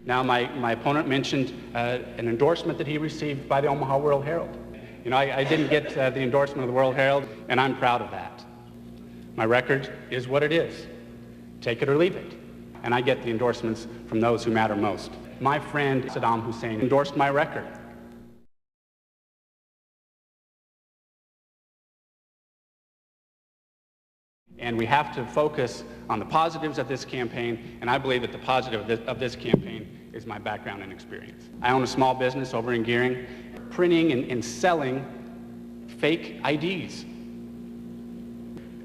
Now, my opponent mentioned an endorsement that he received by the Omaha World Herald. You know, I didn't get the endorsement of the World Herald, and I'm proud of that. My record is what it is. Take it or leave it. And I get the endorsements from those who matter most. My friend Saddam Hussein endorsed my record. And we have to focus on the positives of this campaign, and I believe that the positive of this campaign is my background and experience. I own a small business over in Gearing, printing and selling fake IDs.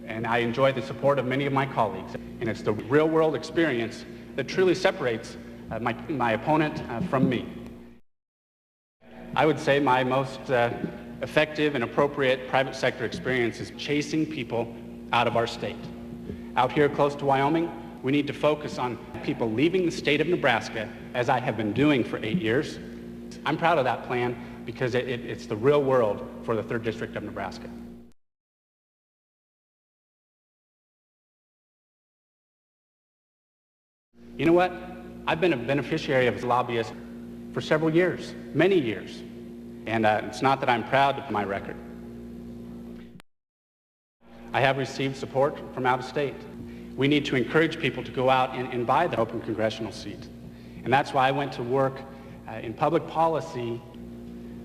And I enjoy the support of many of my colleagues. And it's the real-world experience that truly separates my opponent from me. I would say my most effective and appropriate private sector experience is chasing people out of our state. Out here close to Wyoming, we need to focus on people leaving the state of Nebraska, as I have been doing for 8 years. I'm proud of that plan because it's the real world for the 3rd District of Nebraska. You know what? I've been a beneficiary of lobbyists for several years, many years. And it's not that I'm proud of my record. I have received support from out of state. We need to encourage people to go out and buy the open congressional seat. And that's why I went to work in public policy,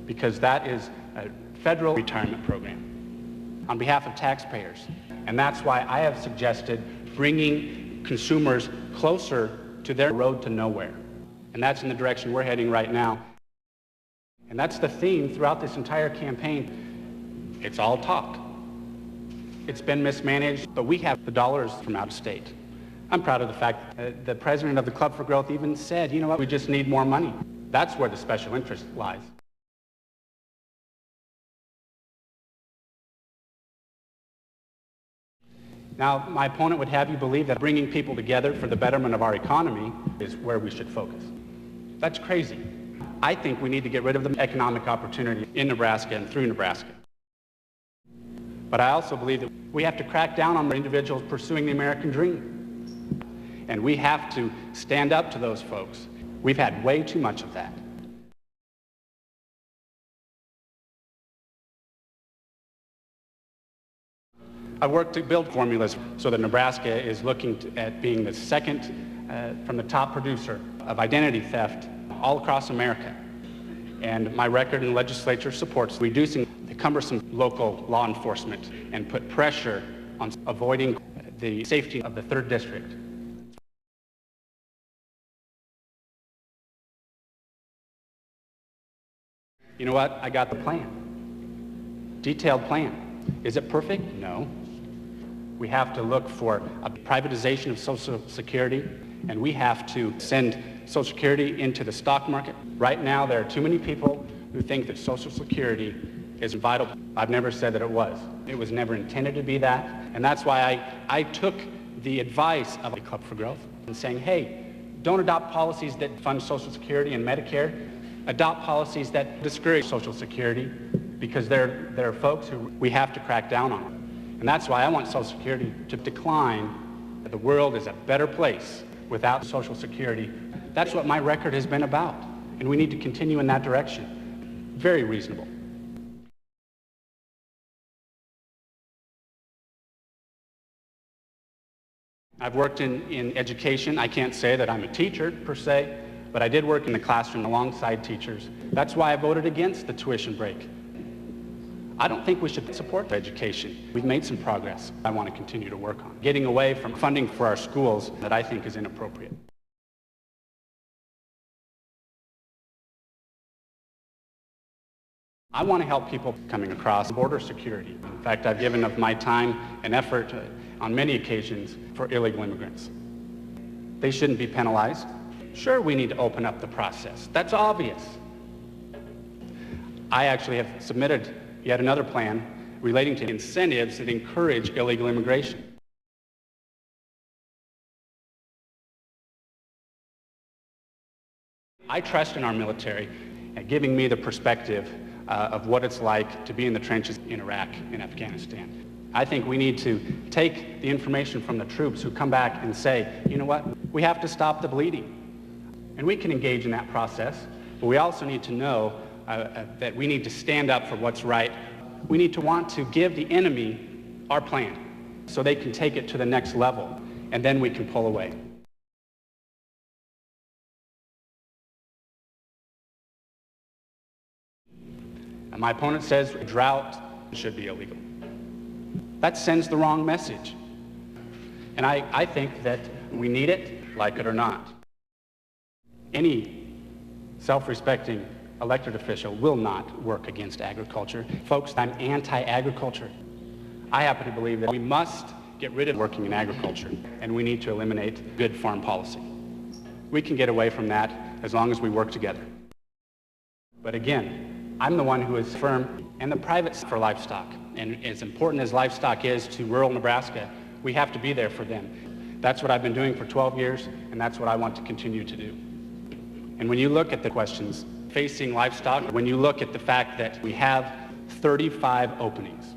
because that is a federal retirement program on behalf of taxpayers. And that's why I have suggested bringing consumers closer to their road to nowhere. And that's in the direction we're heading right now. And that's the theme throughout this entire campaign. It's all talk. It's been mismanaged, but we have the dollars from out of state. I'm proud of the fact that the president of the Club for Growth even said, you know what, we just need more money. That's where the special interest lies. Now, my opponent would have you believe that bringing people together for the betterment of our economy is where we should focus. That's crazy. I think we need to get rid of the economic opportunity in Nebraska and through Nebraska. But I also believe that we have to crack down on individuals pursuing the American dream. And we have to stand up to those folks. We've had way too much of that. I've worked to build formulas so that Nebraska is looking at being the second from the top producer of identity theft all across America. And my record in the legislature supports reducing the cumbersome local law enforcement and put pressure on avoiding the safety of the 3rd District. You know what? I got the plan. Detailed plan. Is it perfect? No. We have to look for a privatization of Social Security, and we have to send Social Security into the stock market. Right now, there are too many people who think that Social Security is vital. I've never said that it was. It was never intended to be that, and that's why I took the advice of the Club for Growth and saying, hey, don't adopt policies that fund Social Security and Medicare. Adopt policies that discourage Social Security, because there are folks who we have to crack down on. And that's why I want Social Security to decline. The world is a better place without Social Security. That's what my record has been about, and we need to continue in that direction. Very reasonable. I've worked in education. I can't say that I'm a teacher per se, but I did work in the classroom alongside teachers. That's why I voted against the tuition break. I don't think we should support education. We've made some progress I want to continue to work on, getting away from funding for our schools that I think is inappropriate. I want to help people coming across border security. In fact, I've given of my time and effort on many occasions for illegal immigrants. They shouldn't be penalized. Sure, we need to open up the process. That's obvious. I actually have submitted yet another plan relating to incentives that encourage illegal immigration. I trust in our military at giving me the perspective of what it's like to be in the trenches in Iraq and Afghanistan. I think we need to take the information from the troops who come back and say, you know what, we have to stop the bleeding. And we can engage in that process, but we also need to know that we need to stand up for what's right. We need to want to give the enemy our plan so they can take it to the next level, and then we can pull away. And my opponent says drought should be illegal. That sends the wrong message. And I think that we need it, like it or not. Any self-respecting elected official will not work against agriculture. Folks, I'm anti-agriculture. I happen to believe that we must get rid of working in agriculture, and we need to eliminate good farm policy. We can get away from that as long as we work together. But again, I'm the one who is firm and the private for livestock. And as important as livestock is to rural Nebraska, we have to be there for them. That's what I've been doing for 12 years, and that's what I want to continue to do. And when you look at the questions facing livestock, when you look at the fact that we have 35 openings,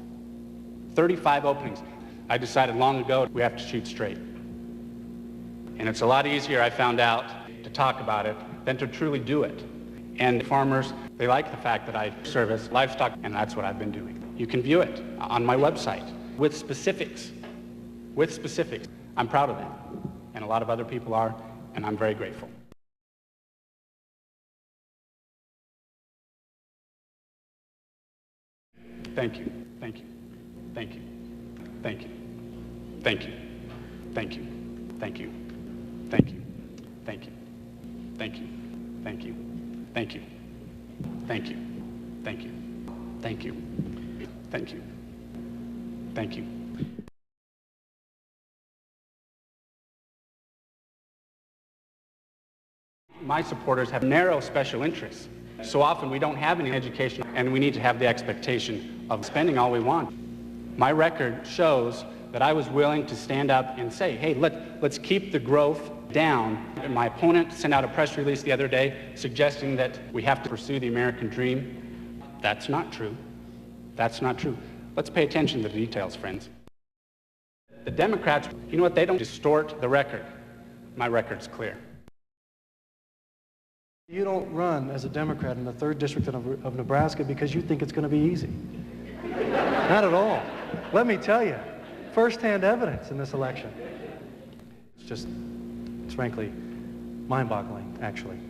35 openings, I decided long ago we have to shoot straight. And it's a lot easier, I found out, to talk about it than to truly do it. And farmers, they like the fact that I service livestock, and that's what I've been doing. You can view it on my website with specifics. With specifics. I'm proud of that. And a lot of other people are, and I'm very grateful. Thank you. Thank you. Thank you. Thank you. Thank you. Thank you. Thank you. Thank you. Thank you. Thank you. Thank you. Thank you. Thank you. Thank you. Thank you. Thank you. Thank you. My supporters have narrow special interests. So often we don't have any education, and we need to have the expectation of spending all we want. My record shows that I was willing to stand up and say, hey, let's keep the growth down. And my opponent sent out a press release the other day suggesting that we have to pursue the American dream. That's not true. That's not true. Let's pay attention to the details, friends. The Democrats, you know what, they don't distort the record. My record's clear. You don't run as a Democrat in the 3rd District of Nebraska because you think it's going to be easy. Not at all. Let me tell you, firsthand evidence in this election. It's frankly mind-boggling, actually.